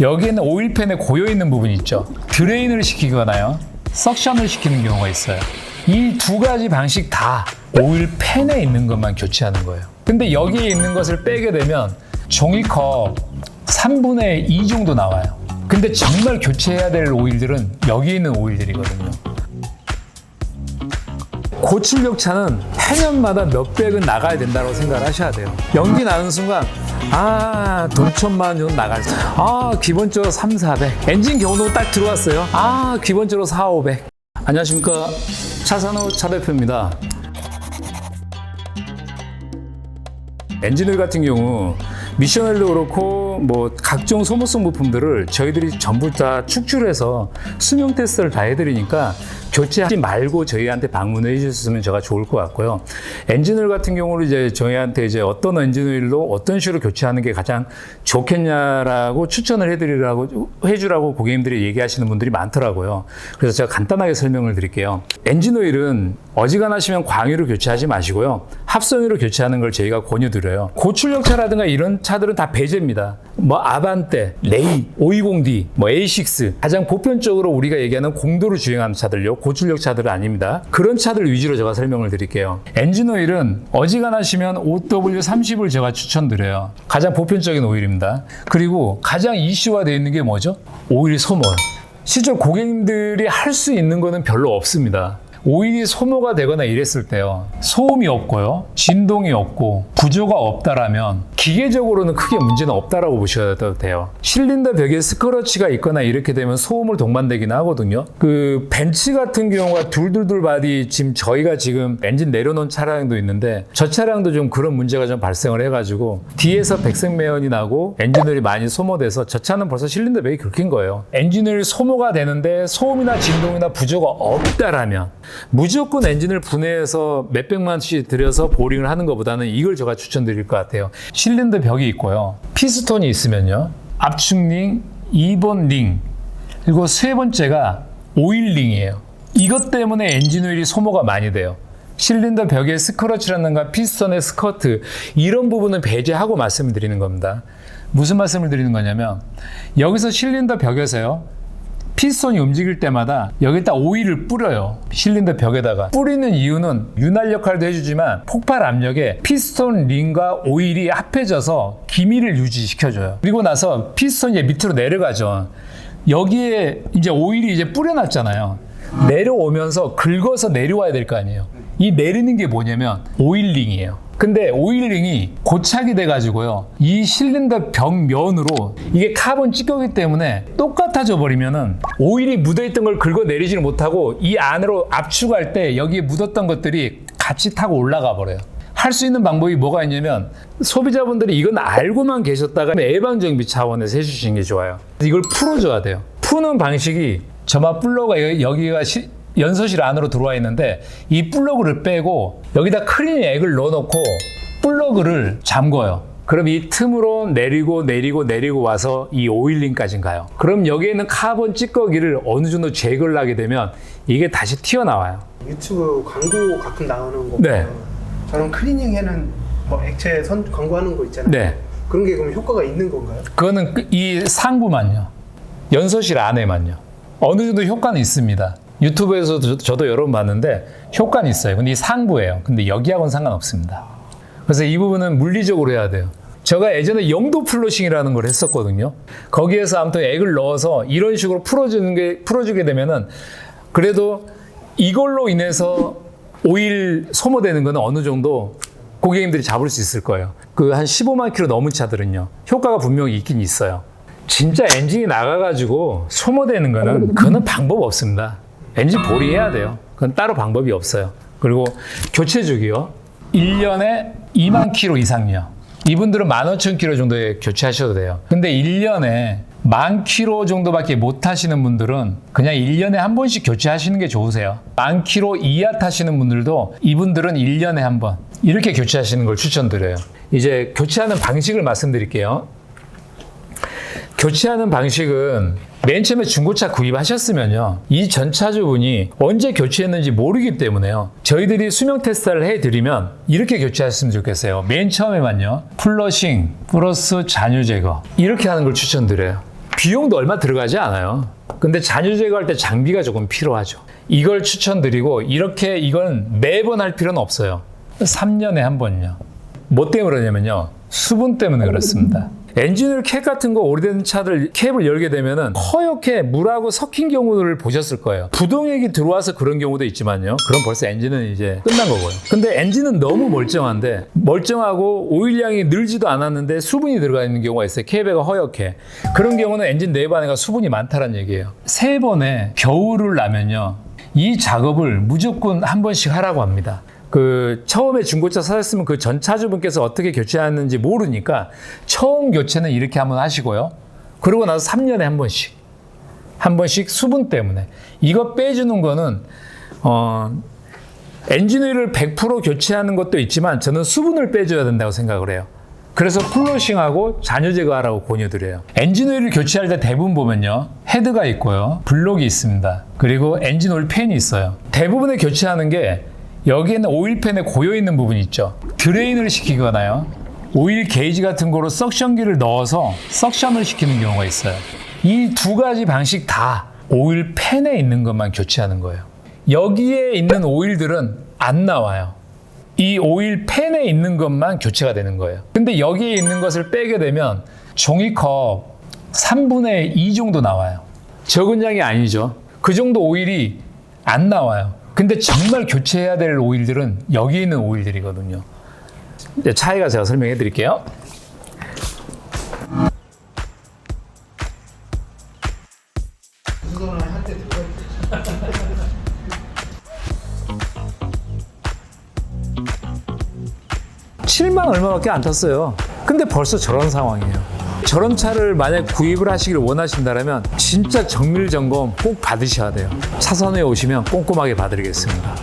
여기에는 오일팬에 고여있는 부분이 있죠. 드레인을 시키거나요, 석션을 시키는 경우가 있어요. 이 두 가지 방식 다 오일팬에 있는 것만 교체하는 거예요. 근데 여기에 있는 것을 빼게 되면 종이컵 3분의 2 정도 나와요. 근데 정말 교체해야 될 오일들은 여기 있는 오일들이거든요. 고출력 차는 해년마다 몇백은 나가야 된다고 생각을 하셔야 돼요. 연기 나는 순간 돈 1,000만 원 나갈 수. 기본적으로 3, 400. 엔진 경도 딱 들어왔어요. 기본적으로 4, 500. 안녕하십니까. 차산호 차 대표입니다. 엔진오일 같은 경우 미션오일도 그렇고 뭐 각종 소모성 부품들을 저희들이 전부 다 축출해서 수명 테스트를 다 해드리니까 교체하지 말고 저희한테 방문해 주셨으면 제가 좋을 것 같고요. 엔진오일 같은 경우는 이제 저희한테 이제 어떤 엔진오일로 어떤 식으로 교체하는 게 가장 좋겠냐라고 추천을 해주라고 고객님들이 얘기하시는 분들이 많더라고요. 그래서 제가 간단하게 설명을 드릴게요. 엔진오일은 어지간하시면 광유로 교체하지 마시고요. 합성유로 교체하는 걸 저희가 권유드려요. 고출력차라든가 이런 차들은 다 배제입니다. 뭐 아반떼, 레이, 520D, 뭐 A6 가장 보편적으로 우리가 얘기하는 공도로 주행하는 차들요. 고출력 차들은 아닙니다. 그런 차들 위주로 제가 설명을 드릴게요. 엔진오일은 어지간하시면 OW30을 제가 추천드려요. 가장 보편적인 오일입니다. 그리고 가장 이슈화되어 있는 게 뭐죠? 오일 소모. 실제 고객님들이 할 수 있는 거는 별로 없습니다. 오일이 소모가 되거나 이랬을 때요, 소음이 없고요, 진동이 없고 구조가 없다라면 기계적으로는 크게 문제는 없다라고 보셔도 돼요. 실린더 벽에 스크러치가 있거나 이렇게 되면 소음을 동반되긴 하거든요. 그 벤츠 같은 경우가 둘둘둘 바디, 저희가 지금 엔진 내려놓은 차량도 있는데 저 차량도 좀 그런 문제가 좀 발생을 해가지고 뒤에서 백색매연이 나고 엔진오일이 많이 소모돼서 저 차는 벌써 실린더 벽이 긁힌 거예요. 엔진오일 소모가 되는데 소음이나 진동이나 부조가 없다라면 무조건 엔진을 분해해서 몇백만 원씩 들여서 보링을 하는 것보다는 이걸 제가 추천드릴 것 같아요. 실린더 벽이 있고요, 피스톤이 있으면요, 압축 링, 2번 링, 그리고 세 번째가 오일 링이에요. 이것 때문에 엔진오일이 소모가 많이 돼요. 실린더 벽의 스크러치라든가 피스톤의 스커트, 이런 부분은 배제하고 말씀을 드리는 겁니다. 무슨 말씀을 드리는 거냐면, 여기서 실린더 벽에서요, 피스톤이 움직일 때마다 여기다 오일을 뿌려요. 실린더 벽에다가. 뿌리는 이유는 윤활 역할도 해주지만 폭발 압력에 피스톤 링과 오일이 합해져서 기미를 유지시켜줘요. 그리고 나서 피스톤이 밑으로 내려가죠. 여기에 이제 오일이 이제 뿌려놨잖아요. 내려오면서 긁어서 내려와야 될 거 아니에요. 이 내리는 게 뭐냐면 오일링이에요. 근데 오일링이 고착이 돼가지고요, 이 실린더 벽면으로 이게 카본 찌꺼기 때문에 똑같아져 버리면은 오일이 묻어있던 걸 긁어 내리지를 못하고 이 안으로 압축할 때 여기에 묻었던 것들이 같이 타고 올라가 버려요. 할 수 있는 방법이 뭐가 있냐면, 소비자분들이 이건 알고만 계셨다가 예방정비 차원에서 해주시는 게 좋아요. 이걸 풀어줘야 돼요. 푸는 방식이 점화 플러그가 여기가 연소실 안으로 들어와 있는데 이 플러그를 빼고 여기다 크린 액을 넣어놓고 플러그를 잠궈요. 그럼 이 틈으로 내리고 와서 이 오일링까지 가요. 그럼 여기에 있는 카본 찌꺼기를 어느 정도 제거를 하게 되면 이게 다시 튀어나와요. 유튜브 광고 가끔 나오는 거. 네. 저는 클리닝에는 뭐 액체 광고하는 거 있잖아요. 네. 그런 게 그럼 효과가 있는 건가요? 그거는 이 상부만요. 연소실 안에만요. 어느 정도 효과는 있습니다. 유튜브에서도 저도 여러 번 봤는데 효과는 있어요. 근데 이 상부예요. 근데 여기하고는 상관없습니다. 그래서 이 부분은 물리적으로 해야 돼요. 제가 예전에 영도 플러싱이라는 걸 했었거든요. 거기에서 아무튼 액을 넣어서 이런 식으로 풀어주게 되면은 그래도 이걸로 인해서 오일 소모되는 거는 어느 정도 고객님들이 잡을 수 있을 거예요. 그 한 15만 킬로 넘은 차들은요, 효과가 분명히 있긴 있어요. 진짜 엔진이 나가가지고 소모되는 거는 그거는 방법 없습니다. 엔진 보리해야 돼요. 그건 따로 방법이 없어요. 그리고 교체 주기요, 1년에 2만 킬로 이상요. 이분들은 15,000킬로 정도에 교체하셔도 돼요. 근데 1년에 10,000 킬로 정도밖에 못 타시는 분들은 그냥 1년에 한 번씩 교체하시는 게 좋으세요. 10,000 킬로 이하 타시는 분들도 이분들은 1년에 한 번 이렇게 교체하시는 걸 추천드려요. 이제 교체하는 방식을 말씀드릴게요. 교체하는 방식은 맨 처음에 중고차 구입하셨으면요, 이 전차주분이 언제 교체했는지 모르기 때문에요, 저희들이 수명 테스트를 해드리면 이렇게 교체하셨으면 좋겠어요. 맨 처음에만요, 플러싱 플러스 잔유 제거 이렇게 하는 걸 추천드려요. 비용도 얼마 들어가지 않아요. 근데 잔유 제거할 때 장비가 조금 필요하죠. 이걸 추천드리고 이렇게 이건 매번 할 필요는 없어요. 3년에 한 번요. 뭐 때문에 그러냐면요. 수분 때문에 그렇습니다. 엔진오일 캡 같은 거 오래된 차들 캡을 열게 되면은 허옇게 물하고 섞인 경우를 보셨을 거예요. 부동액이 들어와서 그런 경우도 있지만요. 그럼 벌써 엔진은 이제 끝난 거고요. 근데 엔진은 너무 멀쩡한데 멀쩡하고 오일량이 늘지도 않았는데 수분이 들어가 있는 경우가 있어요. 캡에가 허옇게. 그런 경우는 엔진 내부 안에가 수분이 많다는 얘기예요. 3번에 겨울을 나면요. 이 작업을 무조건 한 번씩 하라고 합니다. 처음에 중고차 사셨으면 그 전 차주분께서 어떻게 교체하는지 모르니까 처음 교체는 이렇게 한번 하시고요. 그러고 나서 3년에 한 번씩 수분 때문에. 이거 빼주는 거는, 엔진오일을 100% 교체하는 것도 있지만 저는 수분을 빼줘야 된다고 생각을 해요. 그래서 플러싱하고 잔유 제거하라고 권유드려요. 엔진오일을 교체할 때 대부분 보면요. 헤드가 있고요. 블록이 있습니다. 그리고 엔진오일 팬이 있어요. 대부분의 교체하는 게 여기에는 오일팬에 고여있는 부분이 있죠. 드레인을 시키거나요. 오일 게이지 같은 거로 석션기를 넣어서 석션을 시키는 경우가 있어요. 이 2가지 방식 다 오일팬에 있는 것만 교체하는 거예요. 여기에 있는 오일들은 안 나와요. 이 오일팬에 있는 것만 교체가 되는 거예요. 근데 여기에 있는 것을 빼게 되면 종이컵 3분의 2 정도 나와요. 적은 양이 아니죠. 그 정도 오일이 안 나와요. 근데 정말 교체해야 될 오일들은 여기 있는 오일들이거든요. 차이가 제가 설명해 드릴게요. 운전을 할 때 들어갈 때 7만 얼마밖에 안 탔어요. 근데 벌써 저런 상황이에요. 저런 차를 만약 구입을 하시길 원하신다면 진짜 정밀 점검 꼭 받으셔야 돼요. 차선에 오시면 꼼꼼하게 봐드리겠습니다.